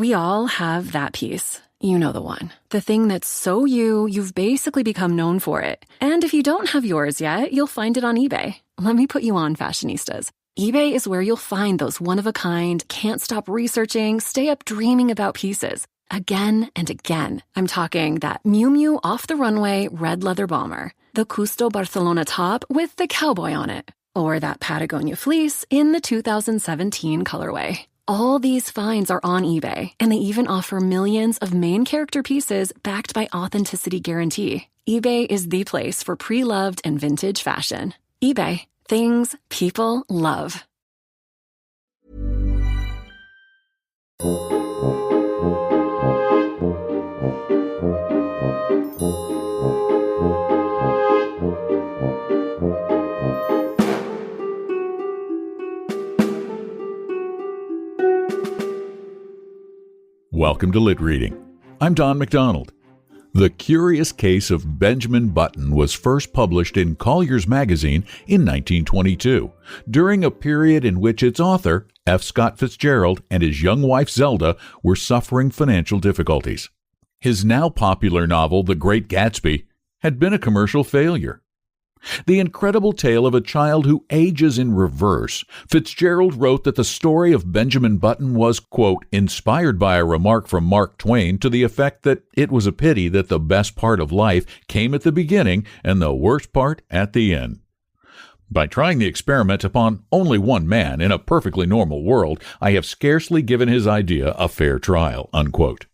We all have that piece. You know the one. The thing that's so you've basically become known for it. And if you don't have yours yet, you'll find it on eBay. Let me put you on, fashionistas. eBay is where you'll find those one-of-a-kind, can't stop researching, stay up dreaming about pieces. Again and again. I'm talking that Miu Miu off the runway red leather bomber, the Custo Barcelona top with the cowboy on it, or that Patagonia fleece in the 2017 colorway. All these finds are on eBay, and they even offer millions of main character pieces backed by authenticity guarantee. eBay is the place for pre-loved and vintage fashion. eBay. Things people love. Welcome to Lit Reading. I'm Don McDonald. The Curious Case of Benjamin Button was first published in Collier's Magazine in 1922, during a period in which its author, F. Scott Fitzgerald, and his young wife Zelda were suffering financial difficulties. His now popular novel, The Great Gatsby, had been a commercial failure. The incredible tale of a child who ages in reverse, Fitzgerald wrote that the story of Benjamin Button was, quote, inspired by a remark from Mark Twain to the effect that it was a pity that the best part of life came at the beginning and the worst part at the end. By trying the experiment upon only one man in a perfectly normal world, I have scarcely given his idea a fair trial, unquote.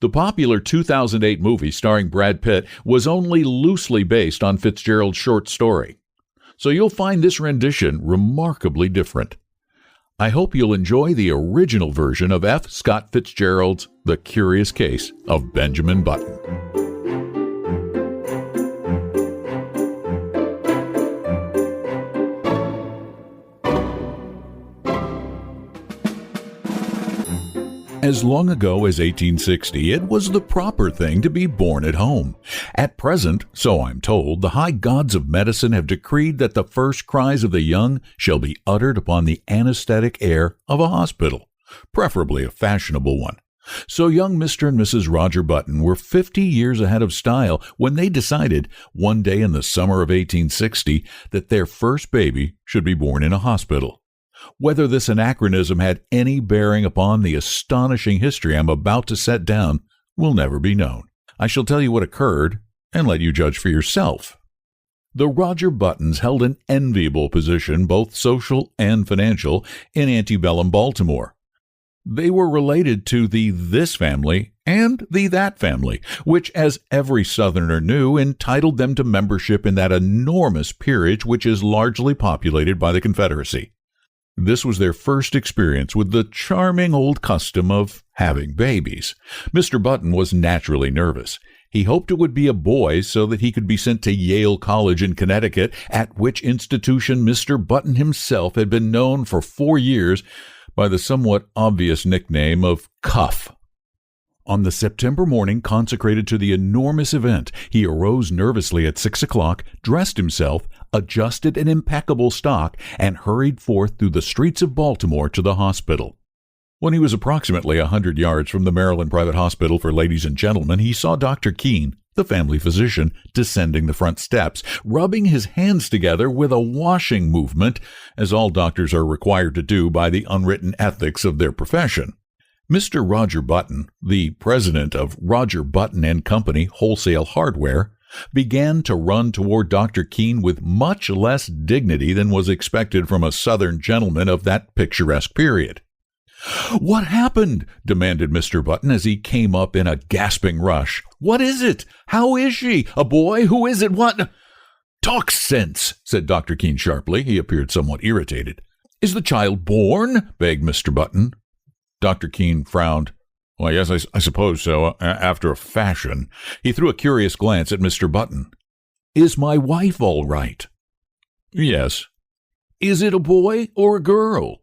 The popular 2008 movie starring Brad Pitt was only loosely based on Fitzgerald's short story, so you'll find this rendition remarkably different. I hope you'll enjoy the original version of F. Scott Fitzgerald's The Curious Case of Benjamin Button. As long ago as 1860, it was the proper thing to be born at home. At present, so I'm told, the high gods of medicine have decreed that the first cries of the young shall be uttered upon the anesthetic air of a hospital, preferably a fashionable one. So young Mr. and Mrs. Roger Button were 50 years ahead of style when they decided, one day in the summer of 1860, that their first baby should be born in a hospital. Whether this anachronism had any bearing upon the astonishing history I'm about to set down will never be known. I shall tell you what occurred and let you judge for yourself. The Roger Buttons held an enviable position, both social and financial, in antebellum Baltimore. They were related to the this family and the that family, which, as every Southerner knew, entitled them to membership in that enormous peerage which is largely populated by the Confederacy. This was their first experience with the charming old custom of having babies. Mr. Button was naturally nervous. He hoped it would be a boy so that he could be sent to Yale College in Connecticut, at which institution Mr. Button himself had been known for 4 years by the somewhat obvious nickname of Cuff. On the September morning consecrated to the enormous event, he arose nervously at 6 o'clock, dressed himself, adjusted an impeccable stock, and hurried forth through the streets of Baltimore to the hospital. When he was approximately 100 yards from the Maryland Private Hospital for Ladies and Gentlemen, he saw Dr. Keene, the family physician, descending the front steps, rubbing his hands together with a washing movement, as all doctors are required to do by the unwritten ethics of their profession. Mr. Roger Button, the president of Roger Button and Company Wholesale Hardware, began to run toward Dr. Keene with much less dignity than was expected from a Southern gentleman of that picturesque period. "What happened?" demanded Mr. Button as he came up in a gasping rush. "What is it? How is she? A boy? Who is it? What?" "Talk sense," said Dr. Keene sharply. He appeared somewhat irritated. "Is the child born?" begged Mr. Button. Dr. Keene frowned. "Well, yes, I suppose so, after a fashion." He threw a curious glance at Mr. Button. "Is my wife all right?" "Yes." "Is it a boy or a girl?"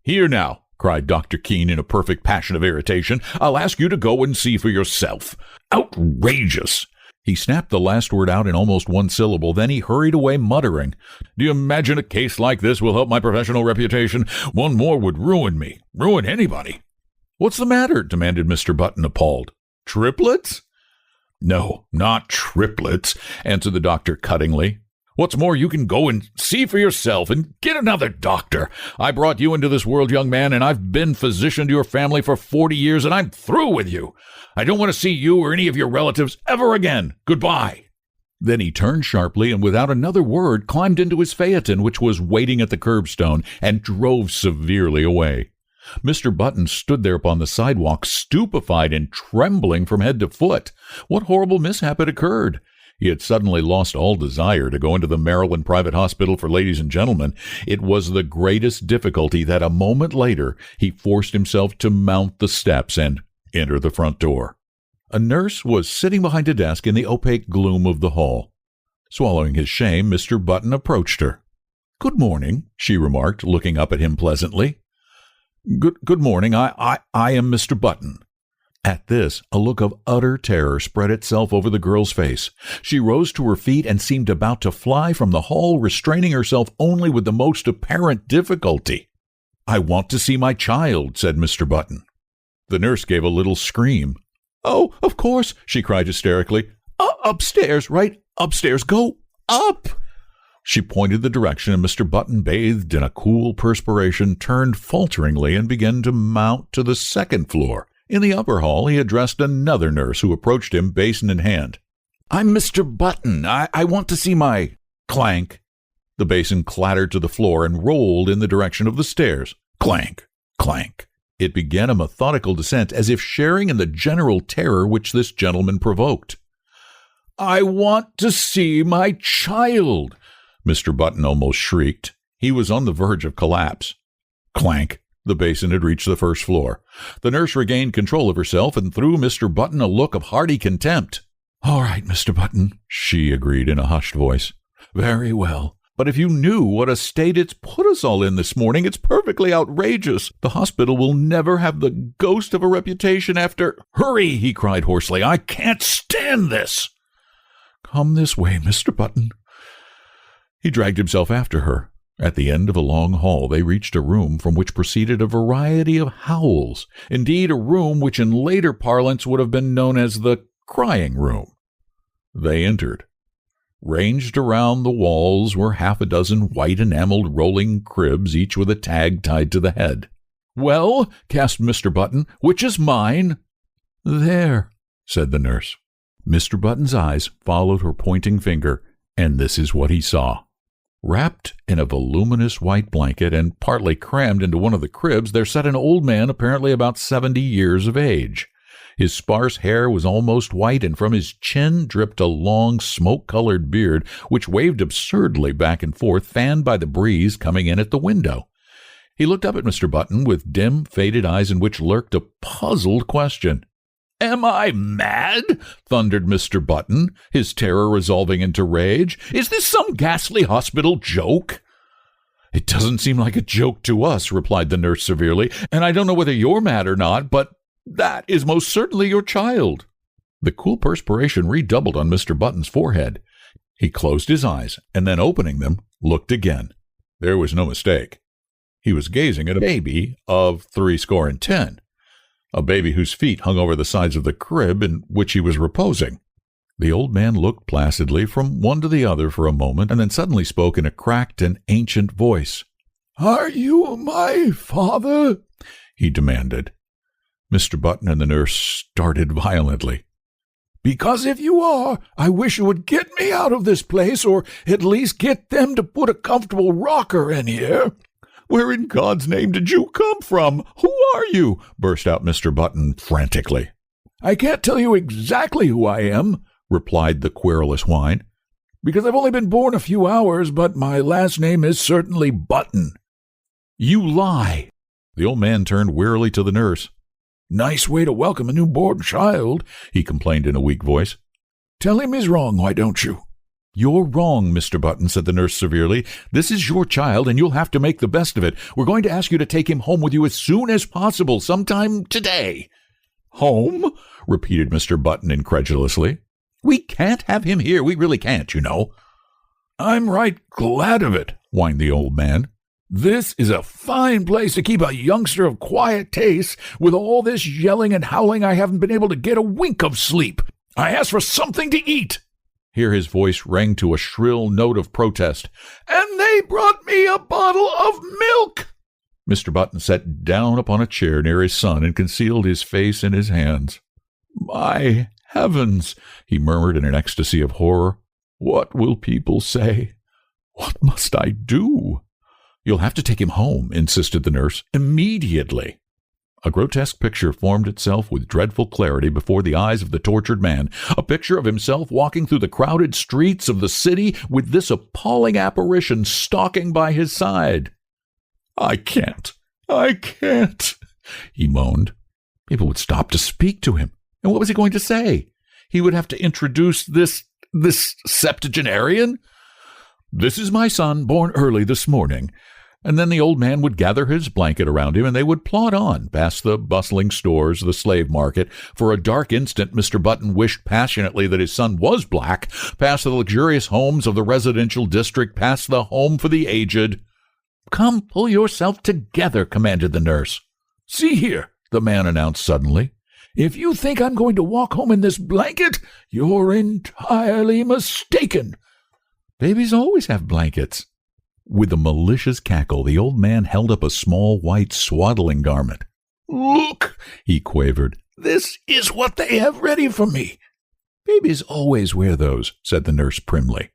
"Here now," cried Dr. Keene in a perfect passion of irritation. "I'll ask you to go and see for yourself. Outrageous!" He snapped the last word out in almost one syllable. Then he hurried away, muttering, "Do you imagine a case like this will help my professional reputation? One more would ruin me, ruin anybody." "What's the matter?" demanded Mr. Button, appalled. "Triplets?" "No, not triplets," answered the doctor cuttingly. "What's more, you can go and see for yourself and get another doctor. I brought you into this world, young man, and I've been physician to your family for 40 years, and I'm through with you. I don't want to see you or any of your relatives ever again. Goodbye." Then he turned sharply and without another word climbed into his phaeton, which was waiting at the curbstone, and drove severely away. Mr. Button stood there upon the sidewalk, stupefied and trembling from head to foot. What horrible mishap had occurred? He had suddenly lost all desire to go into the Maryland Private Hospital for Ladies and Gentlemen. It was the greatest difficulty that a moment later he forced himself to mount the steps and enter the front door. A nurse was sitting behind a desk in the opaque gloom of the hall. Swallowing his shame, Mr. Button approached her. "Good morning," she remarked, looking up at him pleasantly. Good morning. I am Mr. Button." At this, a look of utter terror spread itself over the girl's face. She rose to her feet and seemed about to fly from the hall, restraining herself only with the most apparent difficulty. "I want to see my child," said Mr. Button. The nurse gave a little scream. "Oh, of course," she cried hysterically. Upstairs, right upstairs. Go up." She pointed the direction, and Mr. Button, bathed in a cool perspiration, turned falteringly and began to mount to the second floor. In the upper hall, he addressed another nurse who approached him, basin in hand. "I'm Mr. Button. I want to see my—" Clank. The basin clattered to the floor and rolled in the direction of the stairs. Clank, clank. It began a methodical descent, as if sharing in the general terror which this gentleman provoked. "I want to see my child," Mr. Button almost shrieked. He was on the verge of collapse. Clank. The basin had reached the first floor. The nurse regained control of herself and threw Mr. Button a look of hearty contempt. "All right, Mr. Button," she agreed in a hushed voice. "Very well. But if you knew what a state it's put us all in this morning, it's perfectly outrageous. The hospital will never have the ghost of a reputation after—" "Hurry!" he cried hoarsely. "I can't stand this." "Come this way, Mr. Button." He dragged himself after her. At the end of a long hall, they reached a room from which proceeded a variety of howls. Indeed, a room which in later parlance would have been known as the crying room. They entered. Ranged around the walls were half a dozen white enameled rolling cribs, each with a tag tied to the head. "Well," gasped Mr. Button, "which is mine?" "There," said the nurse. Mr. Button's eyes followed her pointing finger, and this is what he saw. Wrapped in a voluminous white blanket and partly crammed into one of the cribs, there sat an old man apparently about 70 years of age. His sparse hair was almost white, and from his chin dripped a long, smoke-colored beard, which waved absurdly back and forth, fanned by the breeze coming in at the window. He looked up at Mr. Button with dim, faded eyes in which lurked a puzzled question. "Am I mad?" thundered Mr. Button, his terror resolving into rage. "Is this some ghastly hospital joke?" "It doesn't seem like a joke to us," replied the nurse severely, "and I don't know whether you're mad or not, but that is most certainly your child." The cool perspiration redoubled on Mr. Button's forehead. He closed his eyes, and then opening them, looked again. There was no mistake. He was gazing at a baby of 70, a baby whose feet hung over the sides of the crib in which he was reposing. The old man looked placidly from one to the other for a moment, and then suddenly spoke in a cracked and ancient voice. "Are you my father?" he demanded. Mr. Button and the nurse started violently. "Because if you are, I wish you would get me out of this place, or at least get them to put a comfortable rocker in here." "Where in God's name did you come from? Who are you?" burst out Mr. Button frantically. "I can't tell you exactly who I am," replied the querulous whine, "because I've only been born a few hours, but my last name is certainly Button." "You lie!" The old man turned wearily to the nurse. "Nice way to welcome a newborn child," he complained in a weak voice. "Tell him he's wrong, why don't you?" "You're wrong, Mr. Button," said the nurse severely. "This is your child, and you'll have to make the best of it. We're going to ask you to take him home with you as soon as possible, sometime today." "Home?" repeated Mr. Button incredulously. "We can't have him here. We really can't, you know." "I'm right glad of it," whined the old man. "This is a fine place to keep a youngster of quiet tastes. With all this yelling and howling, I haven't been able to get a wink of sleep. I asked for something to eat." Here his voice rang to a shrill note of protest. "And they brought me a bottle of milk!" Mr. Button sat down upon a chair near his son and concealed his face in his hands. "My heavens," he murmured in an ecstasy of horror. "What will people say? What must I do?" "You'll have to take him home," insisted the nurse, "immediately." A grotesque picture formed itself with dreadful clarity before the eyes of the tortured man, a picture of himself walking through the crowded streets of the city with this appalling apparition stalking by his side. I can't, he moaned. People would stop to speak to him. And what was he going to say? He would have to introduce this septuagenarian? "This is my son, born early this morning." And then the old man would gather his blanket around him, and they would plod on past the bustling stores, the slave market. For a dark instant, Mr. Button wished passionately that his son was black, past the luxurious homes of the residential district, past the home for the aged. "Come, pull yourself together," commanded the nurse. "See here," the man announced suddenly. "If you think I'm going to walk home in this blanket, you're entirely mistaken." "Babies always have blankets." With a malicious cackle, the old man held up a small white swaddling garment. "Look," he quavered, "this is what they have ready for me." "Babies always wear those," said the nurse primly.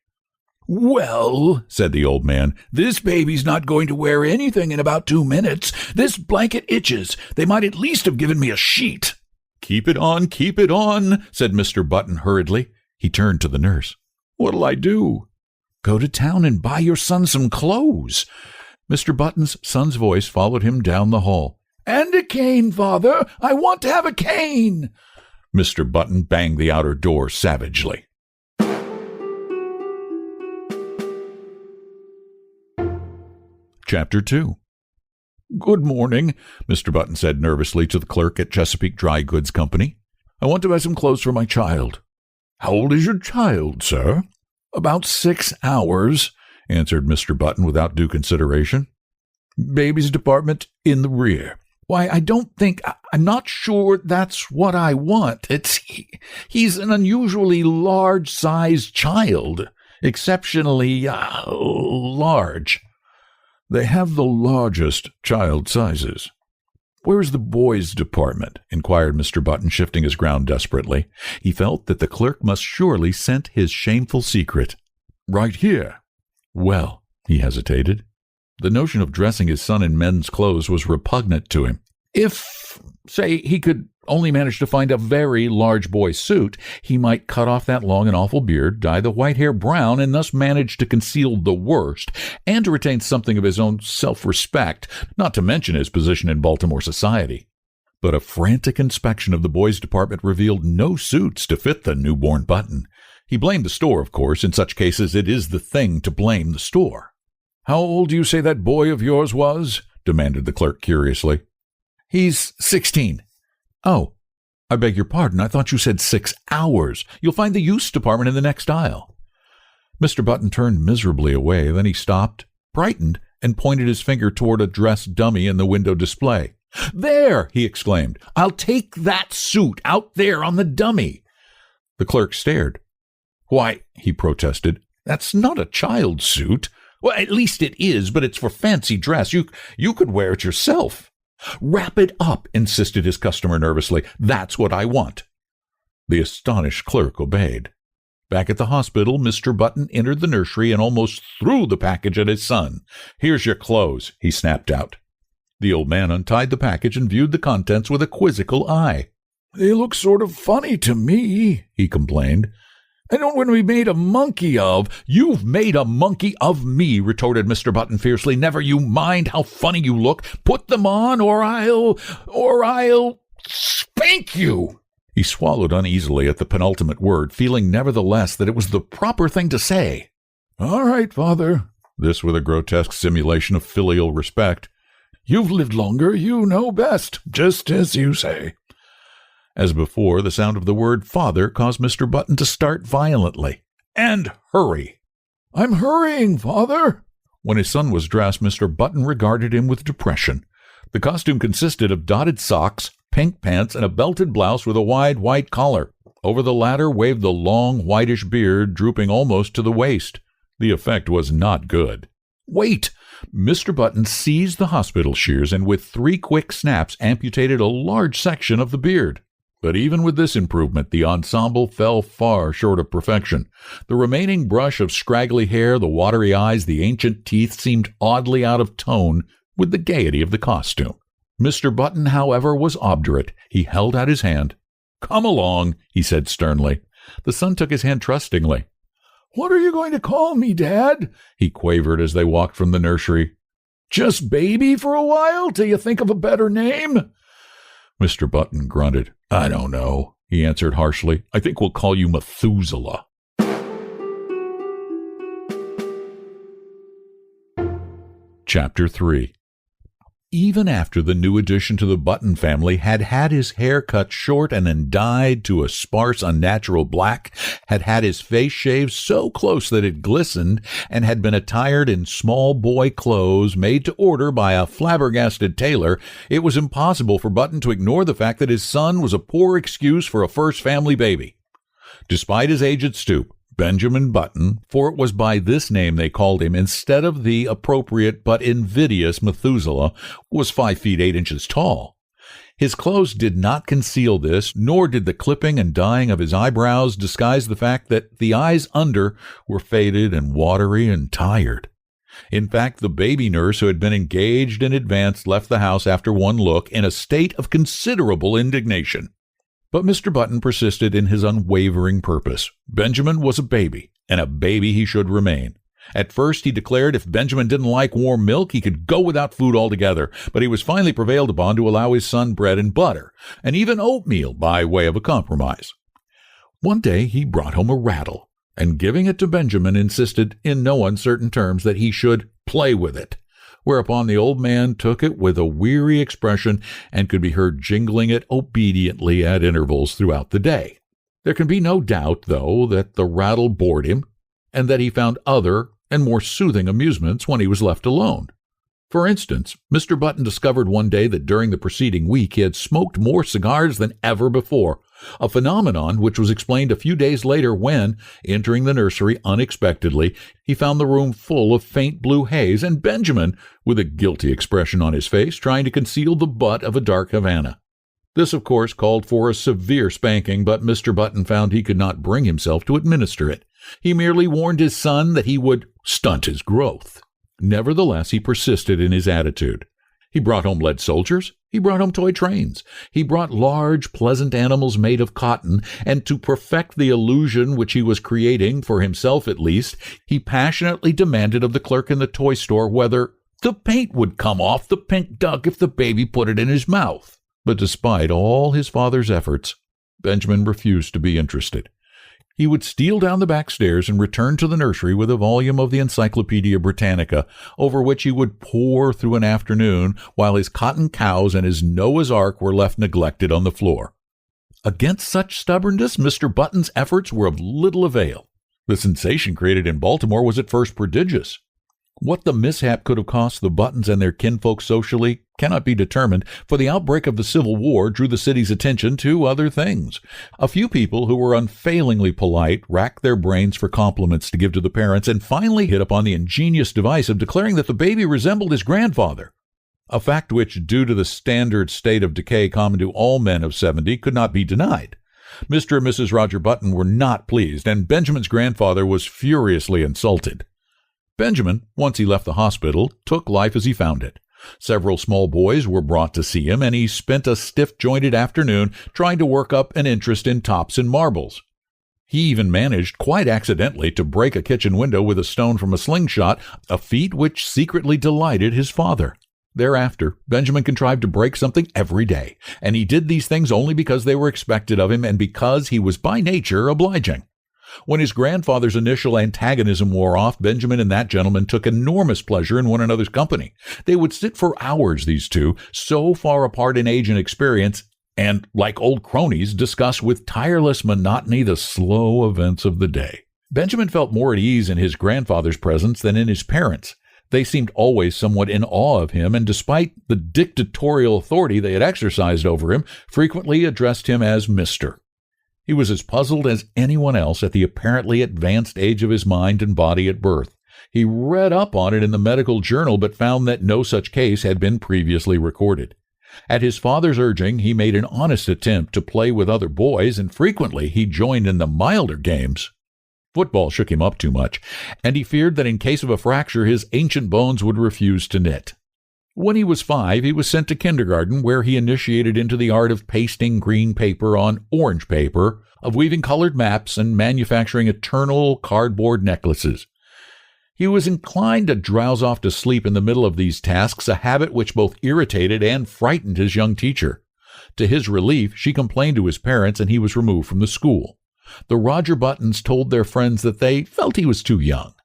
"Well," said the old man, "this baby's not going to wear anything in about 2 minutes. This blanket itches. They might at least have given me a sheet." Keep it on, said Mr. Button hurriedly. He turned to the nurse. "What'll I do?" "Go to town and buy your son some clothes." Mr. Button's son's voice followed him down the hall. "And a cane, father. I want to have a cane." Mr. Button banged the outer door savagely. Chapter 2. "Good morning," Mr. Button said nervously to the clerk at Chesapeake Dry Goods Company. "I want to buy some clothes for my child." "How old is your child, sir?" "About 6 hours," answered Mr. Button without due consideration. "Baby's department in the rear." "Why, I'm not sure that's what I want. He's an unusually large-sized child. Exceptionally, large." "They have the largest child sizes." "Where's the boys' department?" inquired Mr. Button, shifting his ground desperately. He felt that the clerk must surely scent his shameful secret. "Right here." "Well," he hesitated. The notion of dressing his son in men's clothes was repugnant to him. If, say, he could only manage to find a very large boy suit, he might cut off that long and awful beard, dye the white hair brown, and thus manage to conceal the worst, and to retain something of his own self-respect, not to mention his position in Baltimore society. But a frantic inspection of the boys' department revealed no suits to fit the newborn Button. He blamed the store, of course. In such cases, it is the thing to blame the store. "How old do you say that boy of yours was?" demanded the clerk curiously. "He's 16. "Oh, I beg your pardon. I thought you said 6 hours. You'll find the use department in the next aisle." Mr. Button turned miserably away. Then he stopped, brightened, and pointed his finger toward a dress dummy in the window display. "There!" he exclaimed. "I'll take that suit out there on the dummy." The clerk stared. "Why," he protested, "that's not a child's suit." "Well, at least it is, but it's for fancy dress. You could wear it yourself." "Wrap it up," insisted his customer nervously. "That's what I want." The astonished clerk obeyed. Back at the hospital, Mr. Button entered the nursery and almost threw the package at his son. "Here's your clothes," he snapped out. The old man untied the package and viewed the contents with a quizzical eye. "They look sort of funny to me," he complained. "I don't want to be made a monkey of." "You've made a monkey of me," retorted Mr. Button fiercely. "Never you mind how funny you look. Put them on, or I'll spank you." He swallowed uneasily at the penultimate word, feeling nevertheless that it was the proper thing to say. "All right, father." This with a grotesque simulation of filial respect. "You've lived longer. You know best. Just as you say." As before, the sound of the word father caused Mr. Button to start violently. "And hurry." "I'm hurrying, father." When his son was dressed, Mr. Button regarded him with depression. The costume consisted of dotted socks, pink pants, and a belted blouse with a wide white collar. Over the latter waved the long, whitish beard, drooping almost to the waist. The effect was not good. "Wait!" Mr. Button seized the hospital shears and with 3 quick snaps amputated a large section of the beard. But even with this improvement, the ensemble fell far short of perfection. The remaining brush of scraggly hair, the watery eyes, the ancient teeth seemed oddly out of tone with the gaiety of the costume. Mr. Button, however, was obdurate. He held out his hand. "Come along," he said sternly. The son took his hand trustingly. "What are you going to call me, Dad?" he quavered as they walked from the nursery. "Just Baby for a while, till you think of a better name?" Mr. Button grunted. "I don't know," he answered harshly. "I think we'll call you Methuselah." Chapter 3. Even after the new addition to the Button family had had his hair cut short and then dyed to a sparse, unnatural black, had had his face shaved so close that it glistened, and had been attired in small boy clothes made to order by a flabbergasted tailor, it was impossible for Button to ignore the fact that his son was a poor excuse for a first family baby. Despite his aged stoop, Benjamin Button, for it was by this name they called him instead of the appropriate but invidious Methuselah, was 5 feet 8 inches tall. His clothes did not conceal this, nor did the clipping and dyeing of his eyebrows disguise the fact that the eyes under were faded and watery and tired. In fact, the baby nurse who had been engaged in advance left the house after one look in a state of considerable indignation. But Mr. Button persisted in his unwavering purpose. Benjamin was a baby, and a baby he should remain. At first, he declared if Benjamin didn't like warm milk, he could go without food altogether, but he was finally prevailed upon to allow his son bread and butter, and even oatmeal by way of a compromise. One day he brought home a rattle, and giving it to Benjamin, insisted in no uncertain terms that he should play with it. Whereupon the old man took it with a weary expression and could be heard jingling it obediently at intervals throughout the day. There can be no doubt, though, that the rattle bored him, and that he found other and more soothing amusements when he was left alone. For instance, Mr. Button discovered one day that during the preceding week he had smoked more cigars than ever before, a phenomenon which was explained a few days later when, entering the nursery unexpectedly, he found the room full of faint blue haze and Benjamin, with a guilty expression on his face, trying to conceal the butt of a dark Havana. This, of course, called for a severe spanking, but Mr. Button found he could not bring himself to administer it. He merely warned his son that he would stunt his growth. Nevertheless, he persisted in his attitude. He brought home lead soldiers. He brought home toy trains. He brought large, pleasant animals made of cotton, and to perfect the illusion which he was creating, for himself at least, he passionately demanded of the clerk in the toy store whether the paint would come off the pink duck if the baby put it in his mouth. But despite all his father's efforts, Benjamin refused to be interested. He would steal down the back stairs and return to the nursery with a volume of the Encyclopedia Britannica, over which he would pore through an afternoon, while his cotton cows and his Noah's Ark were left neglected on the floor. Against such stubbornness, Mr. Button's efforts were of little avail. The sensation created in Baltimore was at first prodigious. What the mishap could have cost the Buttons and their kinfolk socially cannot be determined, for the outbreak of the Civil War drew the city's attention to other things. A few people who were unfailingly polite racked their brains for compliments to give to the parents and finally hit upon the ingenious device of declaring that the baby resembled his grandfather, a fact which, due to the standard state of decay common to all men of 70, could not be denied. Mr. and Mrs. Roger Button were not pleased, and Benjamin's grandfather was furiously insulted. Benjamin, once he left the hospital, took life as he found it. Several small boys were brought to see him, and he spent a stiff-jointed afternoon trying to work up an interest in tops and marbles. He even managed, quite accidentally, to break a kitchen window with a stone from a slingshot, a feat which secretly delighted his father. Thereafter, Benjamin contrived to break something every day, and he did these things only because they were expected of him and because he was by nature obliging. When his grandfather's initial antagonism wore off, Benjamin and that gentleman took enormous pleasure in one another's company. They would sit for hours, these two, so far apart in age and experience, and, like old cronies, discuss with tireless monotony the slow events of the day. Benjamin felt more at ease in his grandfather's presence than in his parents'. They seemed always somewhat in awe of him, and despite the dictatorial authority they had exercised over him, frequently addressed him as Mr. He was as puzzled as anyone else at the apparently advanced age of his mind and body at birth. He read up on it in the medical journal, but found that no such case had been previously recorded. At his father's urging, he made an honest attempt to play with other boys, and frequently he joined in the milder games. Football shook him up too much, and he feared that in case of a fracture his ancient bones would refuse to knit. When he was 5, he was sent to kindergarten, where he initiated into the art of pasting green paper on orange paper, of weaving colored maps, and manufacturing eternal cardboard necklaces. He was inclined to drowse off to sleep in the middle of these tasks, a habit which both irritated and frightened his young teacher. To his relief, she complained to his parents, and he was removed from the school. The Roger Buttons told their friends that they felt he was too young.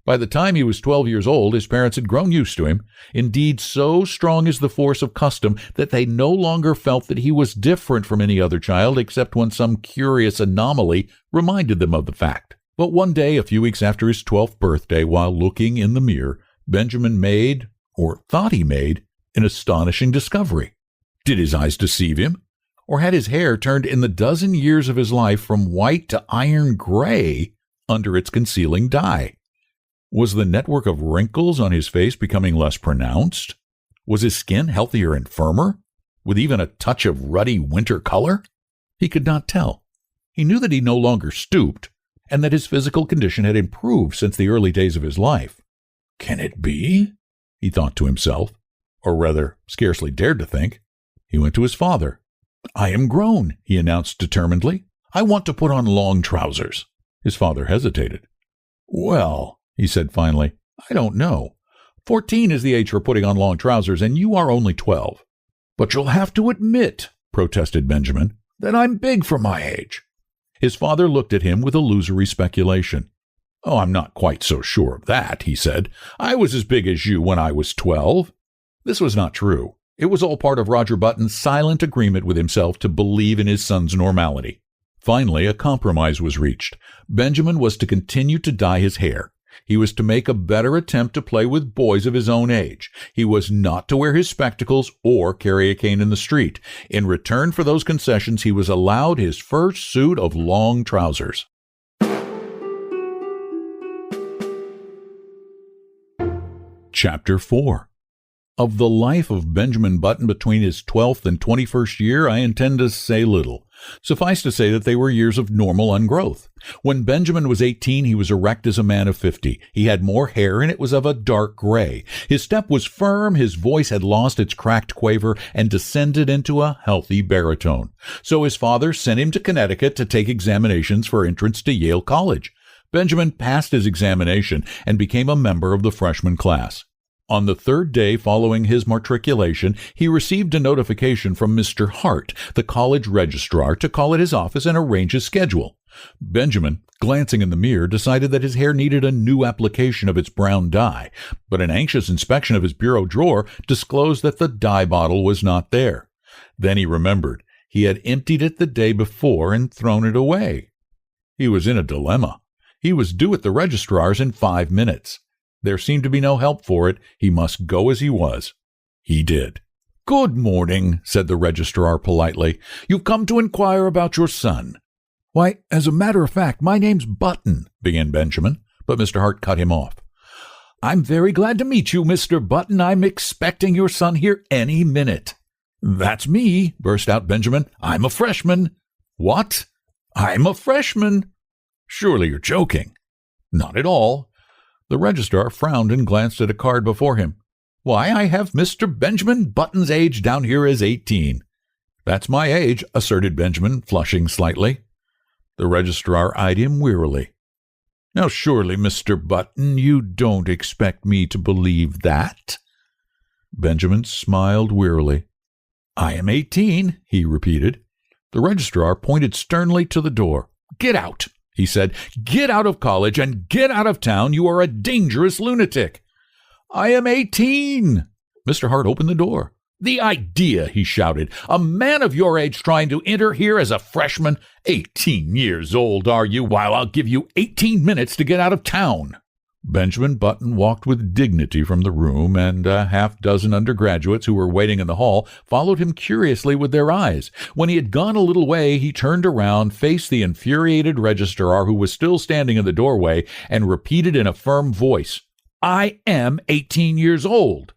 By the time he was 12 years old, his parents had grown used to him. Indeed, so strong is the force of custom that they no longer felt that he was different from any other child, except when some curious anomaly reminded them of the fact. But one day, a few weeks after his 12th birthday, while looking in the mirror, Benjamin made, or thought he made, an astonishing discovery. Did his eyes deceive him? Or had his hair turned in the dozen years of his life from white to iron gray under its concealing dye? Was the network of wrinkles on his face becoming less pronounced? Was his skin healthier and firmer, with even a touch of ruddy winter color? He could not tell. He knew that he no longer stooped, and that his physical condition had improved since the early days of his life. Can it be? He thought to himself, or rather, scarcely dared to think. He went to his father. "I am grown," he announced determinedly. "I want to put on long trousers." His father hesitated. "Well," he said finally, "I don't know. 14 is the age for putting on long trousers, and you are only 12. "But you'll have to admit," protested Benjamin, "that I'm big for my age." His father looked at him with illusory speculation. "Oh, I'm not quite so sure of that," he said. "I was as big as you when I was 12. This was not true. It was all part of Roger Button's silent agreement with himself to believe in his son's normality. Finally, a compromise was reached. Benjamin was to continue to dye his hair. He was to make a better attempt to play with boys of his own age. He was not to wear his spectacles or carry a cane in the street. In return for those concessions, he was allowed his first suit of long trousers. Chapter 4. Of the life of Benjamin Button between his 12th and 21st year, I intend to say little. Suffice to say that they were years of normal ungrowth. When Benjamin was 18, he was erect as a man of 50. He had more hair, and it was of a dark gray. His step was firm, his voice had lost its cracked quaver and descended into a healthy baritone. So his father sent him to Connecticut to take examinations for entrance to Yale College. Benjamin passed his examination and became a member of the freshman class. On the 3rd day following his matriculation, he received a notification from Mr. Hart, the college registrar, to call at his office and arrange his schedule. Benjamin, glancing in the mirror, decided that his hair needed a new application of its brown dye, but an anxious inspection of his bureau drawer disclosed that the dye bottle was not there. Then he remembered. He had emptied it the day before and thrown it away. He was in a dilemma. He was due at the registrar's in 5 minutes. There seemed to be no help for it. He must go as he was. He did. "Good morning," said the registrar politely. "You've come to inquire about your son." "Why, as a matter of fact, my name's Button," began Benjamin, but Mr. Hart cut him off. "I'm very glad to meet you, Mr. Button. I'm expecting your son here any minute." "That's me," burst out Benjamin. "I'm a freshman." "What? I'm a freshman." "Surely you're joking." "Not at all." The registrar frowned and glanced at a card before him. "Why, I have Mr. Benjamin Button's age down here as 18. "That's my age," asserted Benjamin, flushing slightly. The registrar eyed him wearily. "Now surely, Mr. Button, you don't expect me to believe that?" Benjamin smiled wearily. "I am 18, he repeated. The registrar pointed sternly to the door. "Get out," he said. "Get out of college and get out of town. You are a dangerous lunatic." "I am 18. Mr. Hart opened the door. "The idea," he shouted. "A man of your age trying to enter here as a freshman. 18 years old, are you? While I'll give you 18 minutes to get out of town." Benjamin Button walked with dignity from the room, and a half-dozen undergraduates who were waiting in the hall followed him curiously with their eyes. When he had gone a little way, he turned around, faced the infuriated registrar who was still standing in the doorway, and repeated in a firm voice, "I am 18 years old."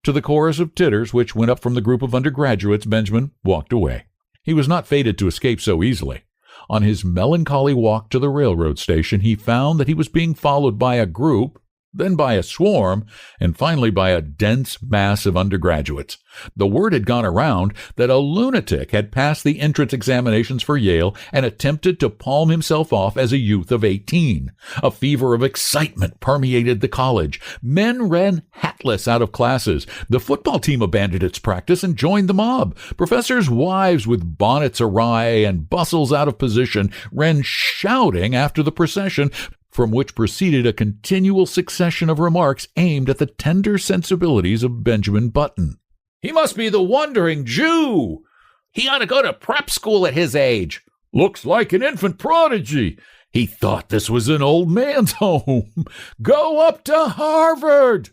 To the chorus of titters which went up from the group of undergraduates, Benjamin walked away. He was not fated to escape so easily. On his melancholy walk to the railroad station, he found that he was being followed by a group, then by a swarm, and finally by a dense mass of undergraduates. The word had gone around that a lunatic had passed the entrance examinations for Yale and attempted to palm himself off as a youth of 18. A fever of excitement permeated the college. Men ran hatless out of classes. The football team abandoned its practice and joined the mob. Professors' wives with bonnets awry and bustles out of position ran shouting after the procession, from which proceeded a continual succession of remarks aimed at the tender sensibilities of Benjamin Button. "He must be the wandering Jew." "He ought to go to prep school at his age." "Looks like an infant prodigy." "He thought this was an old man's home." "Go up to Harvard."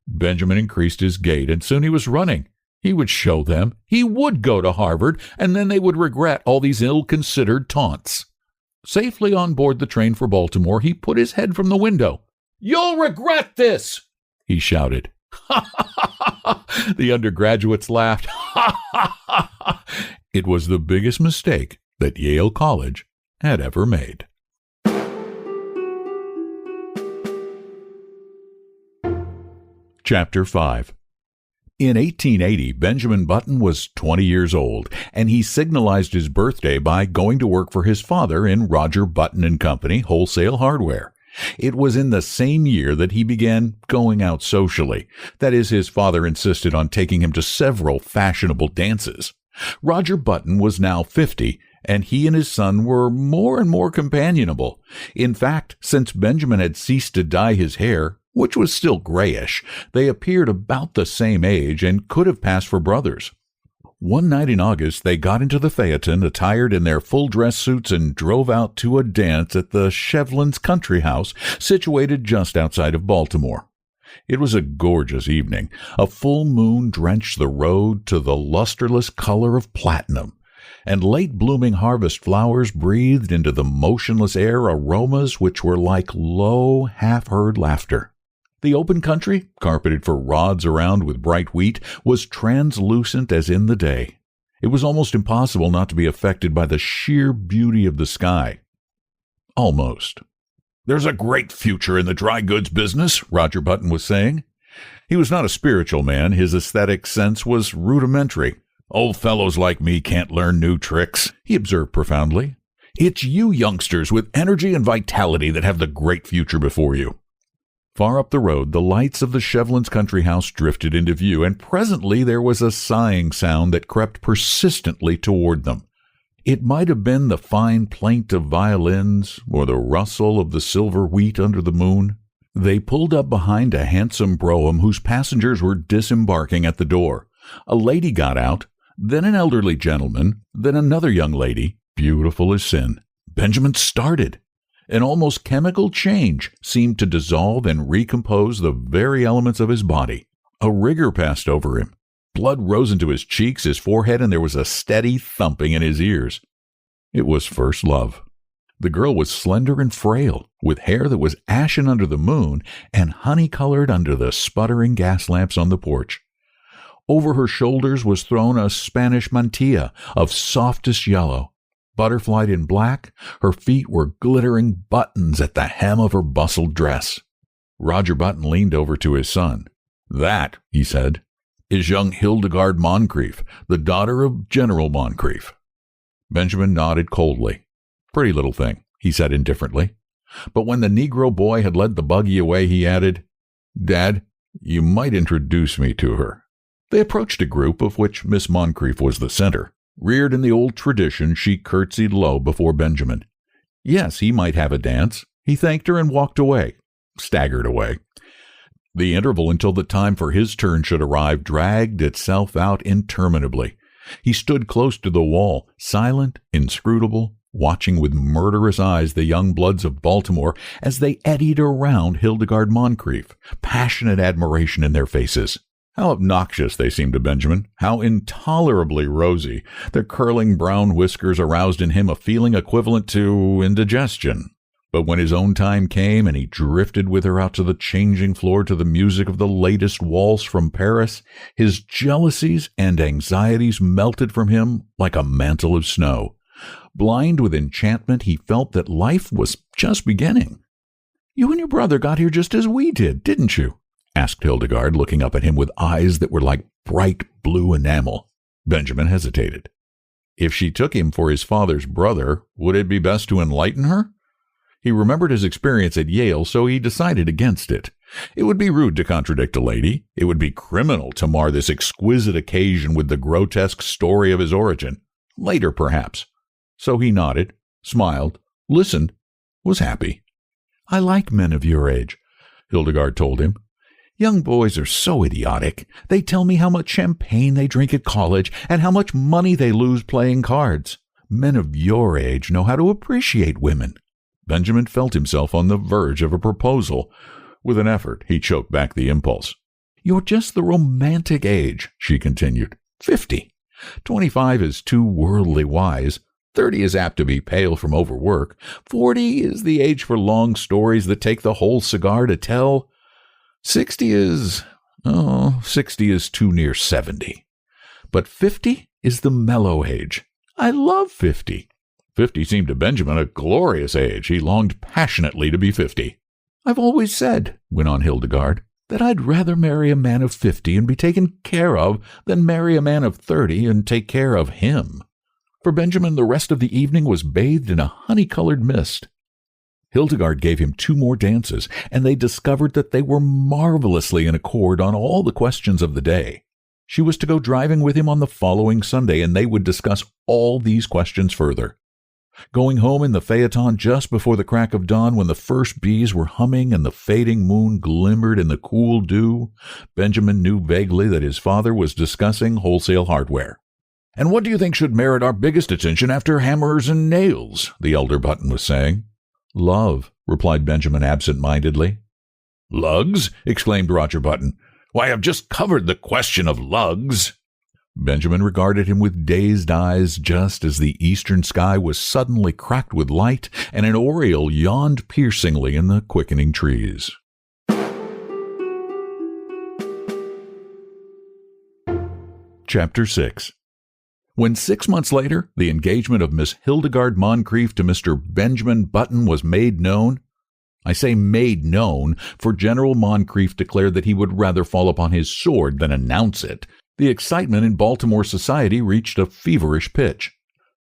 Benjamin increased his gait, and soon he was running. He would show them. He would go to Harvard, and then they would regret all these ill-considered taunts. Safely on board the train for Baltimore, he put his head from the window. "You'll regret this," he shouted. The undergraduates laughed. It was the biggest mistake that Yale College had ever made. Chapter 5. In 1880, Benjamin Button was 20 years old, and he signalized his birthday by going to work for his father in Roger Button & Company Wholesale Hardware. It was in the same year that he began going out socially. That is, his father insisted on taking him to several fashionable dances. Roger Button was now 50, and he and his son were more and more companionable. In fact, since Benjamin had ceased to dye his hair, which was still grayish, they appeared about the same age and could have passed for brothers. One night in August, they got into the phaeton, attired in their full-dress suits, and drove out to a dance at the Shevlin's country house, situated just outside of Baltimore. It was a gorgeous evening. A full moon drenched the road to the lusterless color of platinum, and late-blooming harvest flowers breathed into the motionless air aromas which were like low, half-heard laughter. The open country, carpeted for rods around with bright wheat, was translucent as in the day. It was almost impossible not to be affected by the sheer beauty of the sky. Almost. "There's a great future in the dry goods business," Roger Button was saying. He was not a spiritual man. His aesthetic sense was rudimentary. "Old fellows like me can't learn new tricks," he observed profoundly. "It's you youngsters with energy and vitality that have the great future before you." Far up the road, the lights of the Shevlin's country house drifted into view, and presently there was a sighing sound that crept persistently toward them. It might have been the fine plaint of violins or the rustle of the silver wheat under the moon. They pulled up behind a handsome brougham whose passengers were disembarking at the door. A lady got out, then an elderly gentleman, then another young lady, beautiful as sin. Benjamin started. An almost chemical change seemed to dissolve and recompose the very elements of his body. A rigor passed over him. Blood rose into his cheeks, his forehead, and there was a steady thumping in his ears. It was first love. The girl was slender and frail, with hair that was ashen under the moon and honey-colored under the sputtering gas lamps on the porch. Over her shoulders was thrown a Spanish mantilla of softest yellow. Butterflied in black, her feet were glittering buttons at the hem of her bustled dress. Roger Button leaned over to his son. "That," he said, "is young Hildegard Moncrief, the daughter of General Moncrief." Benjamin nodded coldly. "Pretty little thing," he said indifferently. But when the Negro boy had led the buggy away, he added, "Dad, you might introduce me to her." They approached a group of which Miss Moncrief was the center. Reared in the old tradition, she curtsied low before Benjamin. Yes, he might have a dance. He thanked her and walked away, staggered away. The interval until the time for his turn should arrive dragged itself out interminably. He stood close to the wall, silent, inscrutable, watching with murderous eyes the young bloods of Baltimore as they eddied around Hildegard Moncrief, passionate admiration in their faces. How obnoxious they seemed to Benjamin, how intolerably rosy. Their curling brown whiskers aroused in him a feeling equivalent to indigestion. But when his own time came and he drifted with her out to the changing floor to the music of the latest waltz from Paris, his jealousies and anxieties melted from him like a mantle of snow. Blind with enchantment, he felt that life was just beginning. "You and your brother got here just as we did, didn't you?" asked Hildegard, looking up at him with eyes that were like bright blue enamel. Benjamin hesitated. If she took him for his father's brother, would it be best to enlighten her? He remembered his experience at Yale, so he decided against it. It would be rude to contradict a lady. It would be criminal to mar this exquisite occasion with the grotesque story of his origin. Later, perhaps. So he nodded, smiled, listened, was happy. "I like men of your age," Hildegard told him. "Young boys are so idiotic. They tell me how much champagne they drink at college and how much money they lose playing cards. Men of your age know how to appreciate women." Benjamin felt himself on the verge of a proposal. With an effort, he choked back the impulse. "You're just the romantic age," she continued. 50. 25 is too worldly wise. 30 is apt to be pale from overwork. 40 is the age for long stories that take the whole cigar to tell. 60 is too near 70. But 50 is the mellow age. I love 50. 50 seemed to Benjamin a glorious age. He longed passionately to be 50. "I've always said," went on Hildegard, "that I'd rather marry a man of 50 and be taken care of than marry a man of 30 and take care of him." For Benjamin, the rest of the evening was bathed in a honey-colored mist. Hildegard gave him 2 more dances, and they discovered that they were marvelously in accord on all the questions of the day. She was to go driving with him on the following Sunday, and they would discuss all these questions further. Going home in the phaeton just before the crack of dawn, when the first bees were humming and the fading moon glimmered in the cool dew, Benjamin knew vaguely that his father was discussing wholesale hardware. "And what do you think should merit our biggest attention after hammers and nails?" the elder Button was saying. "Love," replied Benjamin absent-mindedly. "Lugs?" exclaimed Roger Button. "Why, I've just covered the question of lugs." Benjamin regarded him with dazed eyes just as the eastern sky was suddenly cracked with light and an oriole yawned piercingly in the quickening trees. Chapter 6. When 6 months later the engagement of Miss Hildegard Moncrief to Mr. Benjamin Button was made known, I say made known, for General Moncrief declared that he would rather fall upon his sword than announce it, the excitement in Baltimore society reached a feverish pitch.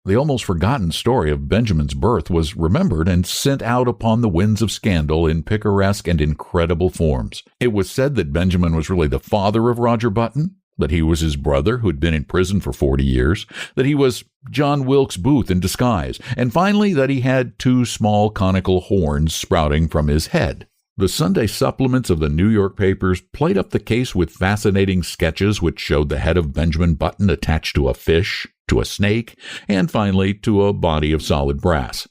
The almost forgotten story of Benjamin's birth was remembered and sent out upon the winds of scandal in picaresque and incredible forms. It was said that Benjamin was really the father of Roger Button, that he was his brother who had been in prison for 40 years, that he was John Wilkes Booth in disguise, and finally that he had 2 small conical horns sprouting from his head. The Sunday supplements of the New York papers played up the case with fascinating sketches which showed the head of Benjamin Button attached to a fish, to a snake, and finally to a body of solid brass.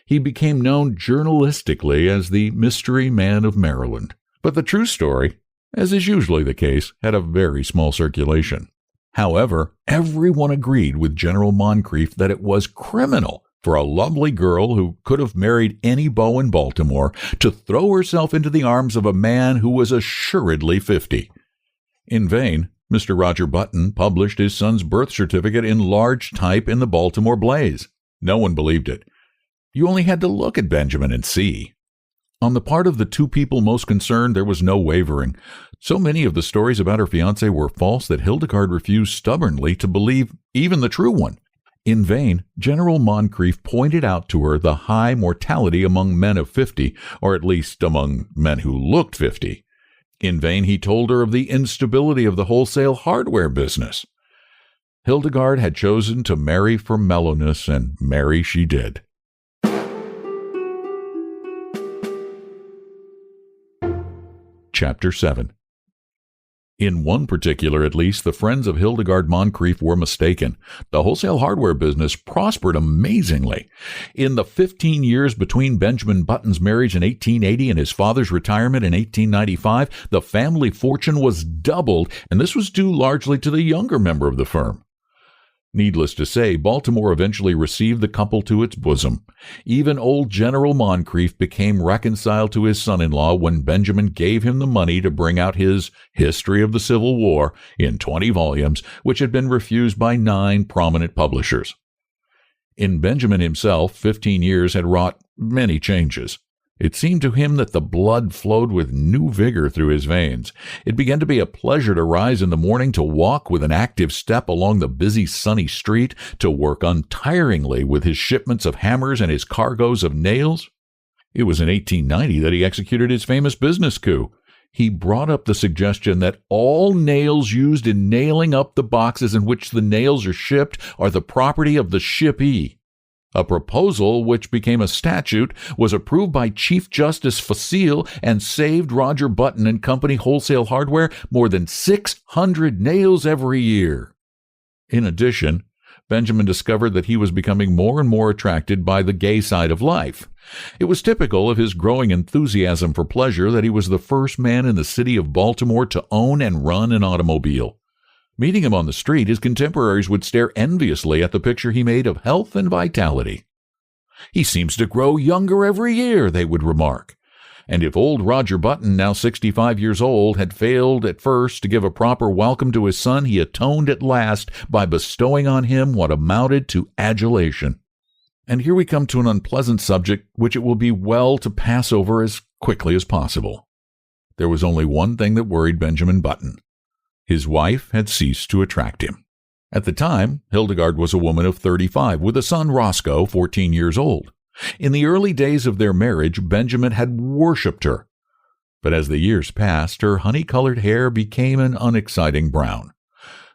He became known journalistically as the Mystery Man of Maryland. But the true story, as is usually the case, had a very small circulation. However, everyone agreed with General Moncrief that it was criminal for a lovely girl who could have married any beau in Baltimore to throw herself into the arms of a man who was assuredly 50. In vain, Mr. Roger Button published his son's birth certificate in large type in the Baltimore Blaze. No one believed it. You only had to look at Benjamin and see. On the part of the 2 people most concerned, there was no wavering. So many of the stories about her fiancé were false that Hildegard refused stubbornly to believe even the true one. In vain, General Moncrief pointed out to her the high mortality among men of 50, or at least among men who looked 50. In vain, he told her of the instability of the wholesale hardware business. Hildegard had chosen to marry for mellowness, and marry she did. Chapter 7. In one particular, at least, the friends of Hildegard Moncrief were mistaken. The wholesale hardware business prospered amazingly. In the 15 years between Benjamin Button's marriage in 1880 and his father's retirement in 1895, the family fortune was doubled, and this was due largely to the younger member of the firm. Needless to say, Baltimore eventually received the couple to its bosom. Even old General Moncrief became reconciled to his son-in-law when Benjamin gave him the money to bring out his History of the Civil War in 20 volumes, which had been refused by 9 prominent publishers. In Benjamin himself, 15 years had wrought many changes. It seemed to him that the blood flowed with new vigor through his veins. It began to be a pleasure to rise in the morning, to walk with an active step along the busy, sunny street, to work untiringly with his shipments of hammers and his cargoes of nails. It was in 1890 that he executed his famous business coup. He brought up the suggestion that all nails used in nailing up the boxes in which the nails are shipped are the property of the shippee. A proposal which became a statute was approved by Chief Justice Facile and saved Roger Button and Company Wholesale Hardware more than 600 nails every year. In addition, Benjamin discovered that he was becoming more and more attracted by the gay side of life. It was typical of his growing enthusiasm for pleasure that he was the first man in the city of Baltimore to own and run an automobile. Meeting him on the street, his contemporaries would stare enviously at the picture he made of health and vitality. "He seems to grow younger every year," they would remark. And if old Roger Button, now 65 years old, had failed at first to give a proper welcome to his son, he atoned at last by bestowing on him what amounted to adulation. And here we come to an unpleasant subject which it will be well to pass over as quickly as possible. There was only one thing that worried Benjamin Button. His wife had ceased to attract him. At the time, Hildegard was a woman of 35, with a son, Roscoe, 14 years old. In the early days of their marriage, Benjamin had worshipped her. But as the years passed, her honey-colored hair became an unexciting brown.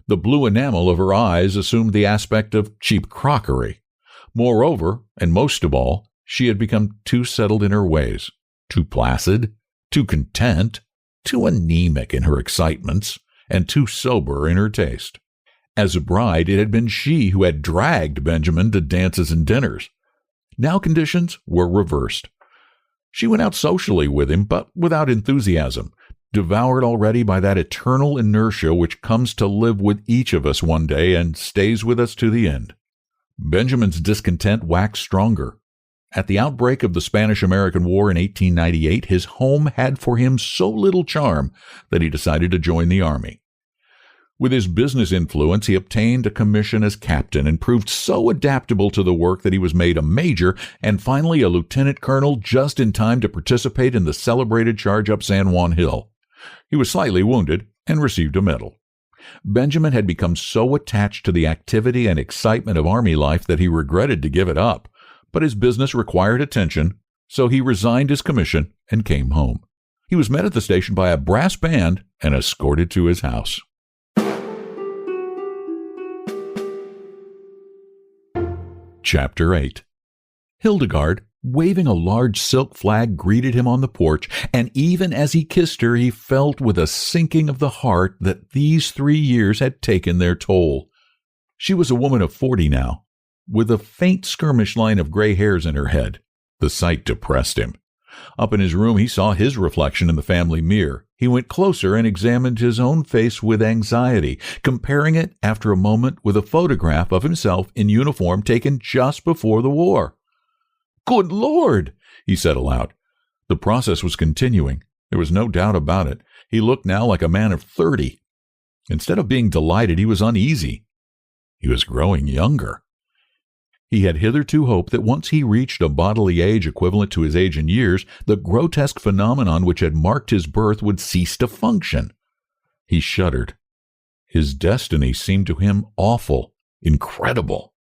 The blue enamel of her eyes assumed the aspect of cheap crockery. Moreover, and most of all, she had become too settled in her ways, too placid, too content, too anemic in her excitements, and too sober in her taste. As a bride, it had been she who had dragged Benjamin to dances and dinners. Now conditions were reversed. She went out socially with him, but without enthusiasm, devoured already by that eternal inertia which comes to live with each of us one day and stays with us to the end. Benjamin's discontent waxed stronger. At the outbreak of the Spanish-American War in 1898, his home had for him so little charm that he decided to join the army. With his business influence, he obtained a commission as captain and proved so adaptable to the work that he was made a major and finally a lieutenant colonel just in time to participate in the celebrated charge up San Juan Hill. He was slightly wounded and received a medal. Benjamin had become so attached to the activity and excitement of army life that he regretted to give it up. But his business required attention, so he resigned his commission and came home. He was met at the station by a brass band and escorted to his house. Chapter 8. Hildegard, waving a large silk flag, greeted him on the porch, and even as he kissed her, he felt with a sinking of the heart that these 3 years had taken their toll. She was a woman of 40 now, with a faint skirmish line of gray hairs in her head. The sight depressed him. Up in his room, he saw his reflection in the family mirror. He went closer and examined his own face with anxiety, comparing it, after a moment, with a photograph of himself in uniform taken just before the war. "Good Lord!" he said aloud. The process was continuing. There was no doubt about it. He looked now like a man of 30. Instead of being delighted, he was uneasy. He was growing younger. He had hitherto hoped that once he reached a bodily age equivalent to his age in years, the grotesque phenomenon which had marked his birth would cease to function. He shuddered. His destiny seemed to him awful, incredible.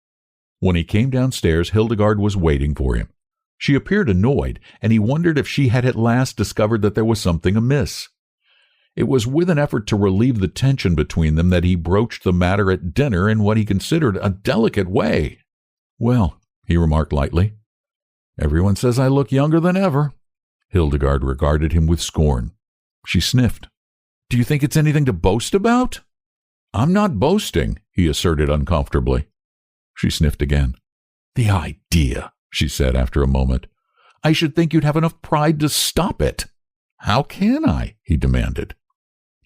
When he came downstairs, Hildegard was waiting for him. She appeared annoyed, and he wondered if she had at last discovered that there was something amiss. It was with an effort to relieve the tension between them that he broached the matter at dinner in what he considered a delicate way. "Well," he remarked lightly, "everyone says I look younger than ever." Hildegard regarded him with scorn. She sniffed. Do you think it's anything to boast about?" "I'm not boasting," he asserted uncomfortably. She sniffed again. "The idea," she said after a moment. "I should think you'd have enough pride to stop it." "How can I?" he demanded.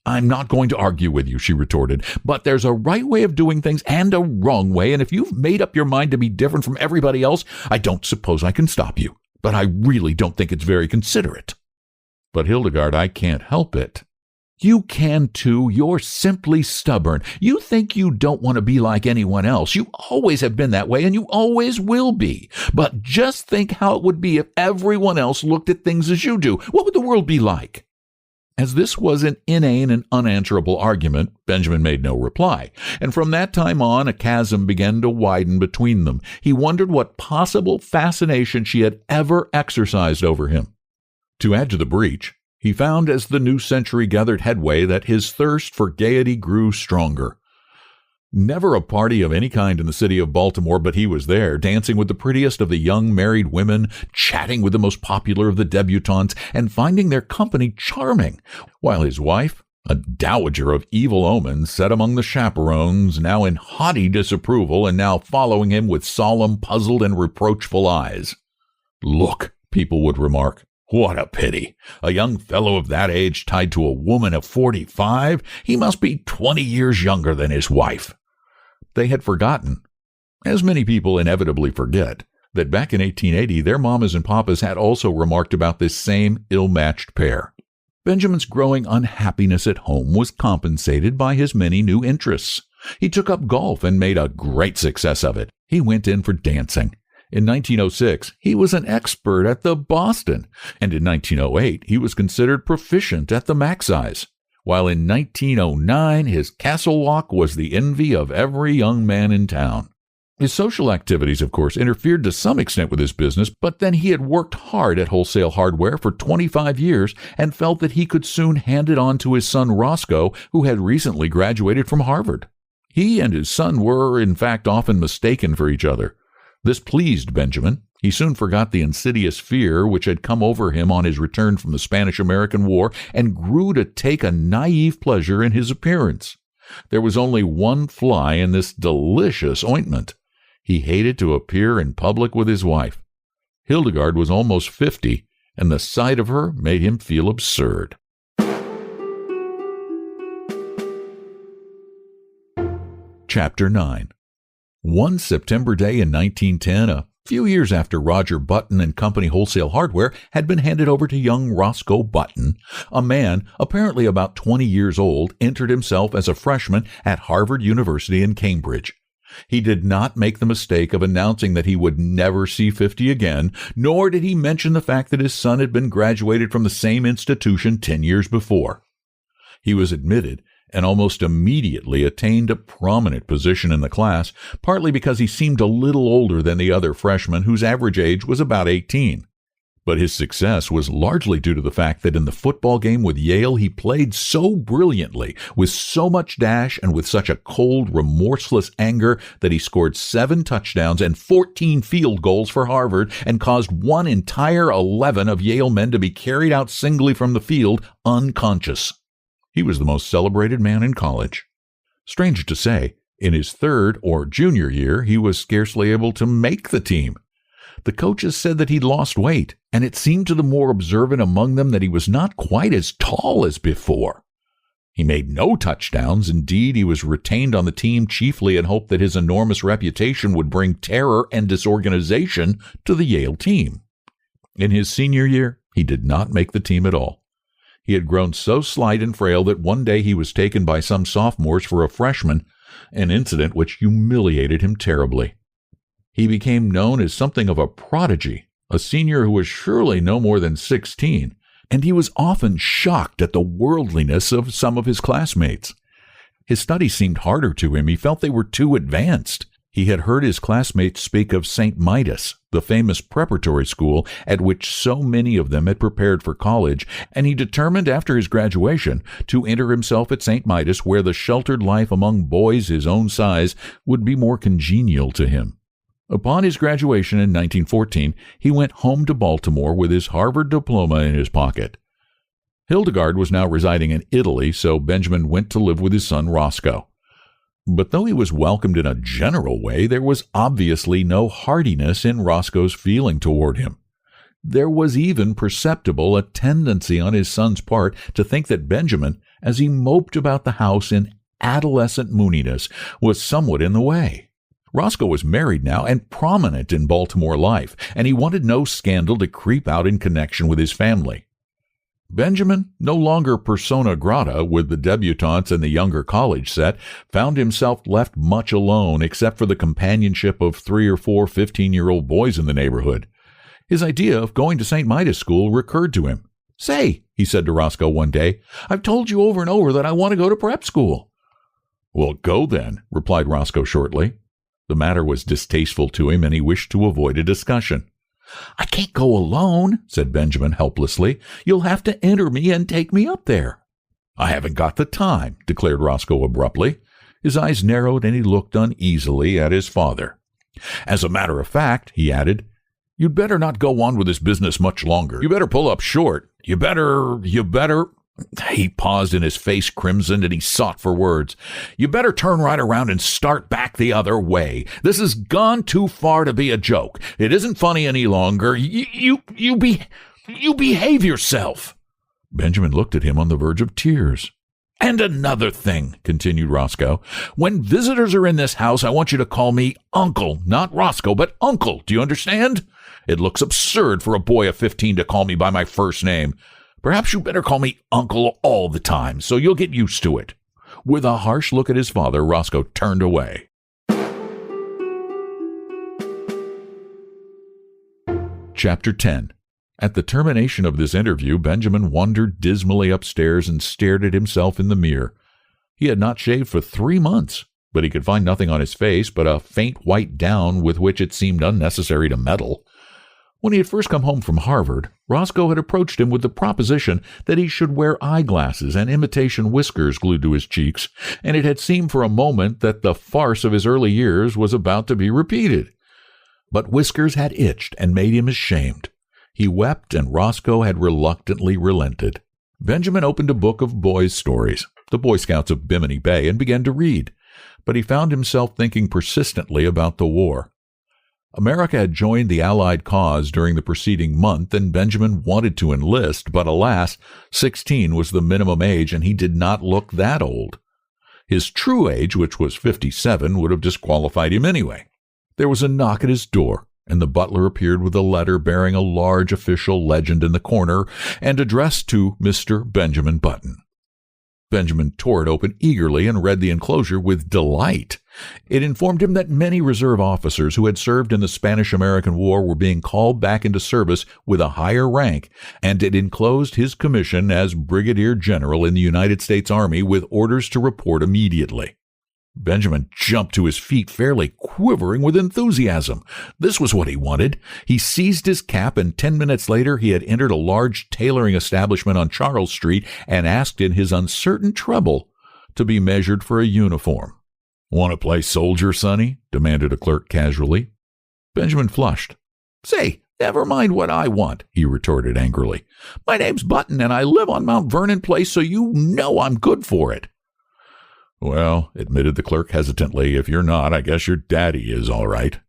"I'm not going to argue with you," she retorted, "but there's a right way of doing things and a wrong way, and if you've made up your mind to be different from everybody else, I don't suppose I can stop you. But I really don't think it's very considerate." "But Hildegard, I can't help it." "You can too. You're simply stubborn. You think you don't want to be like anyone else. You always have been that way, and you always will be. But just think how it would be if everyone else looked at things as you do. What would the world be like?" As this was an inane and unanswerable argument, Benjamin made no reply, and from that time on a chasm began to widen between them. He wondered what possible fascination she had ever exercised over him. To add to the breach, he found as the new century gathered headway that his thirst for gaiety grew stronger. Never a party of any kind in the city of Baltimore but he was there, dancing with the prettiest of the young married women, chatting with the most popular of the debutantes, and finding their company charming, while his wife, a dowager of evil omens, sat among the chaperones, now in haughty disapproval and now following him with solemn, puzzled, and reproachful eyes. "Look," people would remark, "what a pity! A young fellow of that age tied to a woman of 45? He must be 20 years younger than his wife." They had forgotten, as many people inevitably forget, that back in 1880 their mamas and papas had also remarked about this same ill-matched pair. Benjamin's growing unhappiness at home was compensated by his many new interests. He took up golf and made a great success of it. He went in for dancing. In 1906, he was an expert at the Boston, and in 1908, he was considered proficient at the Maxey's, while in 1909, his castle walk was the envy of every young man in town. His social activities, of course, interfered to some extent with his business, but then he had worked hard at wholesale hardware for 25 years and felt that he could soon hand it on to his son Roscoe, who had recently graduated from Harvard. He and his son were, in fact, often mistaken for each other. This pleased Benjamin. He soon forgot the insidious fear which had come over him on his return from the Spanish-American War and grew to take a naive pleasure in his appearance. There was only one fly in this delicious ointment. He hated to appear in public with his wife. Hildegard was almost 50, and the sight of her made him feel absurd. Chapter 9. One September day in 1910, a few years after Roger Button and Company Wholesale Hardware had been handed over to young Roscoe Button, a man apparently about 20 years old entered himself as a freshman at Harvard University in Cambridge. He did not make the mistake of announcing that he would never see 50 again, nor did he mention the fact that his son had been graduated from the same institution 10 years before. He was admitted and almost immediately attained a prominent position in the class, partly because he seemed a little older than the other freshmen, whose average age was about 18. But his success was largely due to the fact that in the football game with Yale, he played so brilliantly, with so much dash and with such a cold, remorseless anger that he scored 7 touchdowns and 14 field goals for Harvard and caused one entire 11 of Yale men to be carried out singly from the field unconscious. He was the most celebrated man in college. Strange to say, in his third or junior year, he was scarcely able to make the team. The coaches said that he'd lost weight, and it seemed to the more observant among them that he was not quite as tall as before. He made no touchdowns. Indeed, he was retained on the team chiefly in hope that his enormous reputation would bring terror and disorganization to the Yale team. In his senior year, he did not make the team at all. He had grown so slight and frail that one day he was taken by some sophomores for a freshman, an incident which humiliated him terribly. He became known as something of a prodigy, a senior who was surely no more than 16, and he was often shocked at the worldliness of some of his classmates. His studies seemed harder to him. He felt they were too advanced. He had heard his classmates speak of St. Midas, the famous preparatory school at which so many of them had prepared for college, and he determined after his graduation to enter himself at St. Midas, where the sheltered life among boys his own size would be more congenial to him. Upon his graduation in 1914, he went home to Baltimore with his Harvard diploma in his pocket. Hildegard was now residing in Italy, so Benjamin went to live with his son Roscoe. But though he was welcomed in a general way, there was obviously no heartiness in Roscoe's feeling toward him. There was even perceptible a tendency on his son's part to think that Benjamin, as he moped about the house in adolescent mooniness, was somewhat in the way. Roscoe was married now and prominent in Baltimore life, and he wanted no scandal to creep out in connection with his family. Benjamin, no longer persona grata with the debutantes and the younger college set, found himself left much alone except for the companionship of 3 or 4 15-year-old boys in the neighborhood. His idea of going to St. Midas School recurred to him. "Say," he said to Roscoe one day, "I've told you over and over that I want to go to prep school." "Well, go then," replied Roscoe shortly. The matter was distasteful to him, and he wished to avoid a discussion. "I can't go alone," said Benjamin helplessly. "You'll have to enter me and take me up there." "I haven't got the time," declared Roscoe abruptly. His eyes narrowed, and he looked uneasily at his father. "As a matter of fact," he added, "you'd better not go on with this business much longer. You better pull up short. You better... He paused and his face crimsoned and he sought for words. "You better turn right around and start back the other way. This has gone too far to be a joke. It isn't funny any longer. You behave yourself." Benjamin looked at him on the verge of tears. "And another thing," continued Roscoe. "When visitors are in this house, I want you to call me Uncle, not Roscoe, but Uncle. Do you understand? It looks absurd for a boy of 15 to call me by my first name. Perhaps you better call me Uncle all the time, so you'll get used to it." With a harsh look at his father, Roscoe turned away. Chapter 10. At the termination of this interview, Benjamin wandered dismally upstairs and stared at himself in the mirror. He had not shaved for 3 months, but he could find nothing on his face but a faint white down with which it seemed unnecessary to meddle. When he had first come home from Harvard, Roscoe had approached him with the proposition that he should wear eyeglasses and imitation whiskers glued to his cheeks, and it had seemed for a moment that the farce of his early years was about to be repeated. But whiskers had itched and made him ashamed. He wept, and Roscoe had reluctantly relented. Benjamin opened a book of boys' stories, the Boy Scouts of Bimini Bay, and began to read, but he found himself thinking persistently about the war. America had joined the Allied cause during the preceding month, and Benjamin wanted to enlist, but alas, 16 was the minimum age, and he did not look that old. His true age, which was 57, would have disqualified him anyway. There was a knock at his door, and the butler appeared with a letter bearing a large official legend in the corner and addressed to Mr. Benjamin Button. Benjamin tore it open eagerly and read the enclosure with delight. It informed him that many reserve officers who had served in the Spanish-American War were being called back into service with a higher rank, and it enclosed his commission as Brigadier General in the United States Army with orders to report immediately. Benjamin jumped to his feet, fairly quivering with enthusiasm. This was what he wanted. He seized his cap, and 10 minutes later he had entered a large tailoring establishment on Charles Street and asked in his uncertain treble to be measured for a uniform. "Want to play soldier, Sonny?" demanded a clerk casually. Benjamin flushed. "Say, never mind what I want," he retorted angrily. "My name's Button, and I live on Mount Vernon Place, so you know I'm good for it." "Well," admitted the clerk hesitantly, "if you're not, I guess your daddy is all right."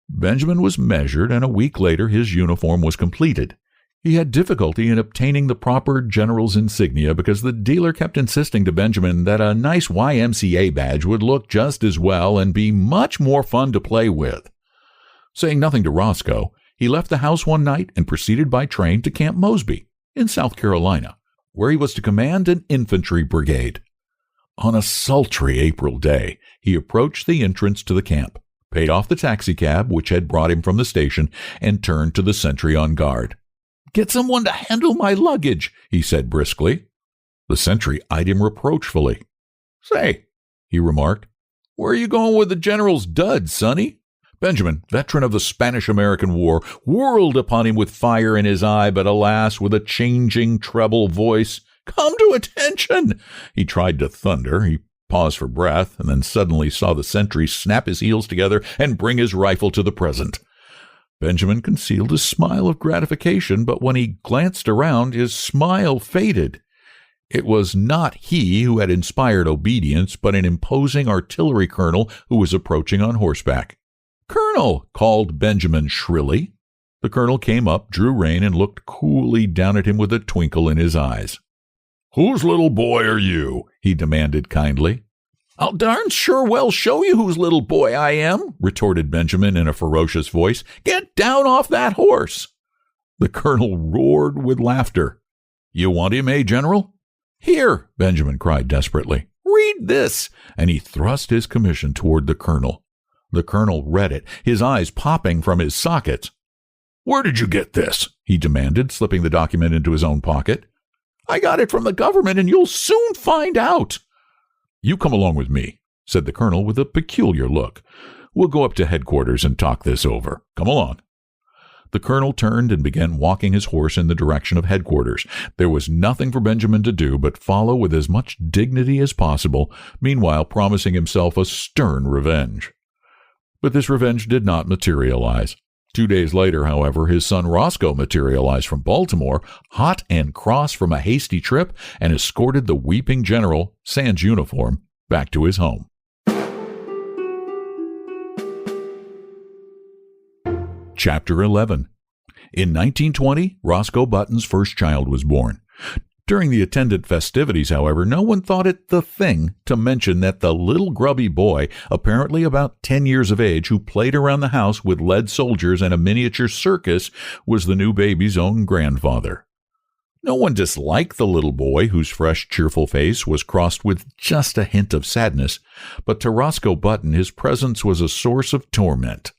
Benjamin was measured, and a week later his uniform was completed. He had difficulty in obtaining the proper general's insignia because the dealer kept insisting to Benjamin that a nice YMCA badge would look just as well and be much more fun to play with. Saying nothing to Roscoe, he left the house one night and proceeded by train to Camp Mosby in South Carolina, where he was to command an infantry brigade. On a sultry April day, he approached the entrance to the camp, paid off the taxicab which had brought him from the station, and turned to the sentry on guard. "Get someone to handle my luggage," he said briskly. The sentry eyed him reproachfully. "Say," he remarked, "where are you going with the general's duds, Sonny?" Benjamin, veteran of the Spanish-American War, whirled upon him with fire in his eye, but alas, with a changing treble voice. "Come to attention!" He tried to thunder. He paused for breath, and then suddenly saw the sentry snap his heels together and bring his rifle to the present. Benjamin concealed a smile of gratification, but when he glanced around, his smile faded. It was not he who had inspired obedience, but an imposing artillery colonel who was approaching on horseback. "Colonel!" called Benjamin shrilly. The colonel came up, drew rein, and looked coolly down at him with a twinkle in his eyes. "Whose little boy are you?" he demanded kindly. "I'll darn sure well show you whose little boy I am," retorted Benjamin in a ferocious voice. "Get down off that horse!" The colonel roared with laughter. "You want him, eh, General?" "Here," Benjamin cried desperately. "Read this," and he thrust his commission toward the colonel. The colonel read it, his eyes popping from his sockets. "Where did you get this?" he demanded, slipping the document into his own pocket. "I got it from the government, and you'll soon find out." "You come along with me," said the colonel with a peculiar look. "We'll go up to headquarters and talk this over. Come along." The colonel turned and began walking his horse in the direction of headquarters. There was nothing for Benjamin to do but follow with as much dignity as possible, meanwhile promising himself a stern revenge. But this revenge did not materialize. 2 days later, however, his son Roscoe materialized from Baltimore, hot and cross from a hasty trip, and escorted the weeping general, sans uniform, back to his home. Chapter 11. In 1920, Roscoe Button's first child was born. During the attendant festivities, however, no one thought it the thing to mention that the little grubby boy, apparently about 10 years of age, who played around the house with lead soldiers and a miniature circus, was the new baby's own grandfather. No one disliked the little boy, whose fresh, cheerful face was crossed with just a hint of sadness, but to Roscoe Button his presence was a source of torment.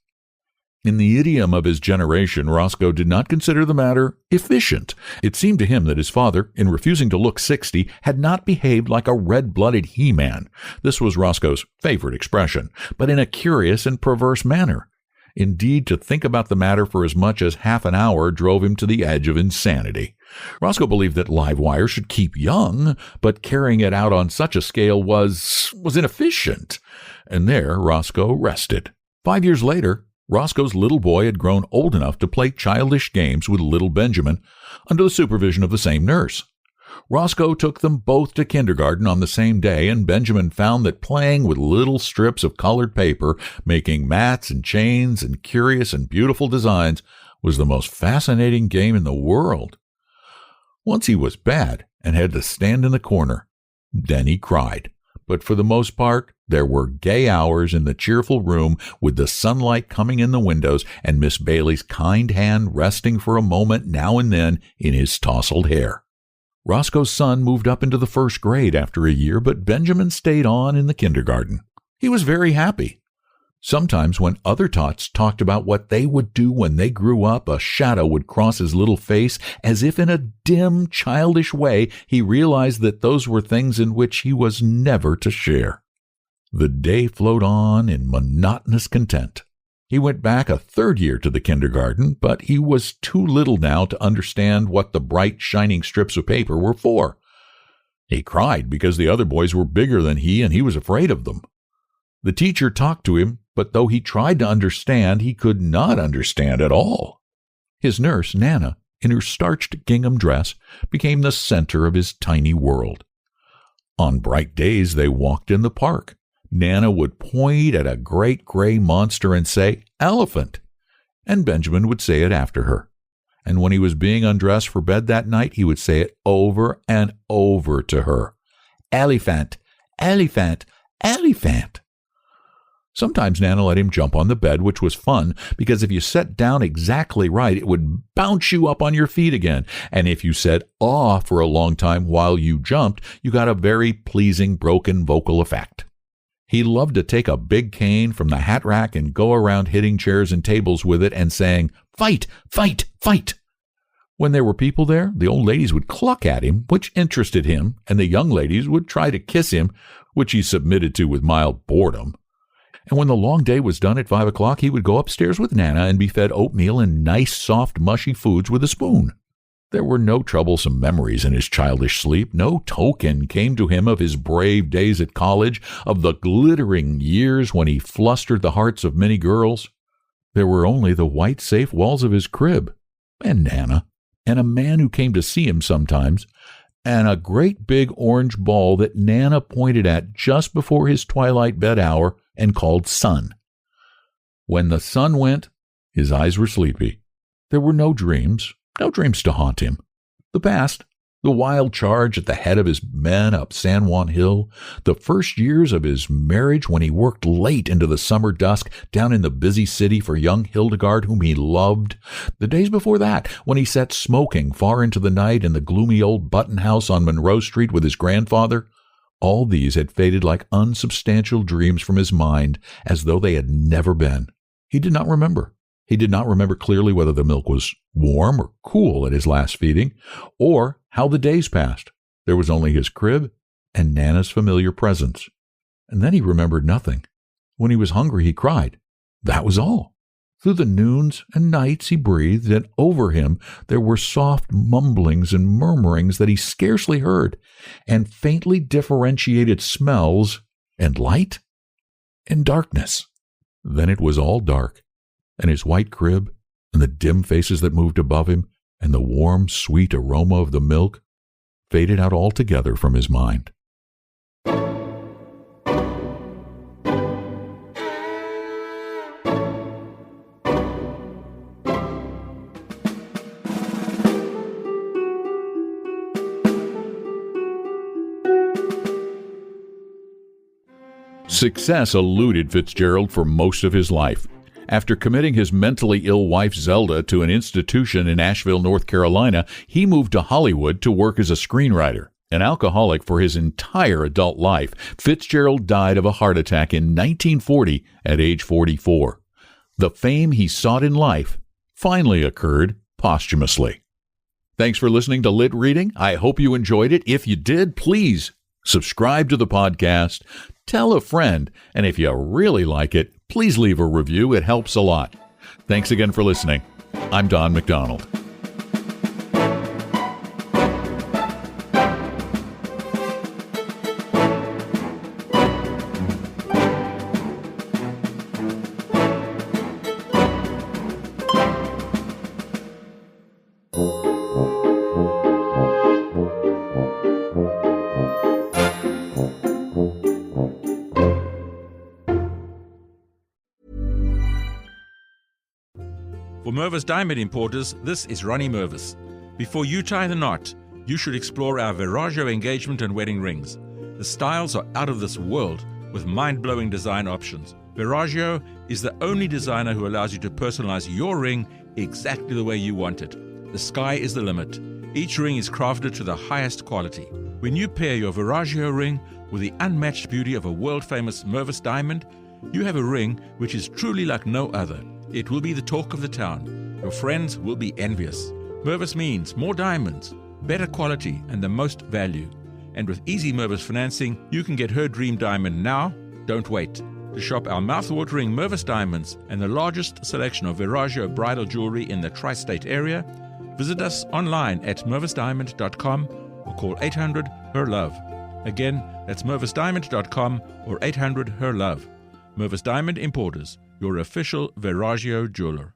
In the idiom of his generation, Roscoe did not consider the matter efficient. It seemed to him that his father, in refusing to look 60, had not behaved like a red-blooded he-man. This was Roscoe's favorite expression, but in a curious and perverse manner. Indeed, to think about the matter for as much as half an hour drove him to the edge of insanity. Roscoe believed that live wire should keep young, but carrying it out on such a scale was inefficient. And there Roscoe rested. 5 years later, Roscoe's little boy had grown old enough to play childish games with little Benjamin under the supervision of the same nurse. Roscoe took them both to kindergarten on the same day, and Benjamin found that playing with little strips of colored paper, making mats and chains and curious and beautiful designs, was the most fascinating game in the world. Once he was bad and had to stand in the corner. Then he cried. But for the most part, there were gay hours in the cheerful room with the sunlight coming in the windows and Miss Bailey's kind hand resting for a moment now and then in his tousled hair. Roscoe's son moved up into the first grade after a year, but Benjamin stayed on in the kindergarten. He was very happy. Sometimes when other tots talked about what they would do when they grew up, a shadow would cross his little face as if in a dim, childish way he realized that those were things in which he was never to share. The day flowed on in monotonous content. He went back a third year to the kindergarten, but he was too little now to understand what the bright, shining strips of paper were for. He cried because the other boys were bigger than he, and he was afraid of them. The teacher talked to him, but though he tried to understand, he could not understand at all. His nurse, Nana, in her starched gingham dress, became the center of his tiny world. On bright days, they walked in the park. Nana would point at a great gray monster and say, "Elephant," and Benjamin would say it after her. And when he was being undressed for bed that night, he would say it over and over to her, "Elephant, elephant, elephant." Sometimes Nana let him jump on the bed, which was fun, because if you sat down exactly right, it would bounce you up on your feet again. And if you said "ah" for a long time while you jumped, you got a very pleasing broken vocal effect. He loved to take a big cane from the hat rack and go around hitting chairs and tables with it and saying, "Fight, fight, fight." When there were people there, the old ladies would cluck at him, which interested him, and the young ladies would try to kiss him, which he submitted to with mild boredom. And when the long day was done at 5 o'clock, he would go upstairs with Nana and be fed oatmeal and nice, soft, mushy foods with a spoon. There were no troublesome memories in his childish sleep. No token came to him of his brave days at college, of the glittering years when he flustered the hearts of many girls. There were only the white safe walls of his crib, and Nana, and a man who came to see him sometimes, and a great big orange ball that Nana pointed at just before his twilight bed hour and called Sun. When the sun went, his eyes were sleepy. There were no dreams to haunt him. The past, the wild charge at the head of his men up San Juan Hill, the first years of his marriage when he worked late into the summer dusk down in the busy city for young Hildegard whom he loved, the days before that when he sat smoking far into the night in the gloomy old Button House on Monroe Street with his grandfather, all these had faded like unsubstantial dreams from his mind as though they had never been. He did not remember. He did not remember clearly whether the milk was warm or cool at his last feeding, or how the days passed. There was only his crib and Nana's familiar presence. And then he remembered nothing. When he was hungry, he cried. That was all. Through the noons and nights he breathed, and over him there were soft mumblings and murmurings that he scarcely heard, and faintly differentiated smells, and light, and darkness. Then it was all dark, and his white crib, and the dim faces that moved above him, and the warm, sweet aroma of the milk faded out altogether from his mind. Success eluded Fitzgerald for most of his life. After committing his mentally ill wife Zelda to an institution in Asheville, North Carolina, he moved to Hollywood to work as a screenwriter. An alcoholic for his entire adult life, Fitzgerald died of a heart attack in 1940 at age 44. The fame he sought in life finally occurred posthumously. Thanks for listening to Lit Reading. I hope you enjoyed it. If you did, please subscribe to the podcast, tell a friend, and if you really like it, please leave a review. It helps a lot. Thanks again for listening. I'm Don McDonald. For Mervis Diamond Importers, this is Ronnie Mervis. Before you tie the knot, you should explore our Viraggio engagement and wedding rings. The styles are out of this world with mind-blowing design options. Viraggio is the only designer who allows you to personalize your ring exactly the way you want it. The sky is the limit. Each ring is crafted to the highest quality. When you pair your Viraggio ring with the unmatched beauty of a world-famous Mervis diamond, you have a ring which is truly like no other. It will be the talk of the town. Your friends will be envious. Mervis means more diamonds, better quality, and the most value. And with easy Mervis financing, you can get her dream diamond now. Don't wait. To shop our mouth-watering Mervis diamonds and the largest selection of Viraggio bridal jewelry in the tri-state area, visit us online at mervisdiamond.com or call 800-HER-LOVE. Again, that's mervisdiamond.com or 800-HER-LOVE. Mervis Diamond Importers, your official Viraggio jeweler.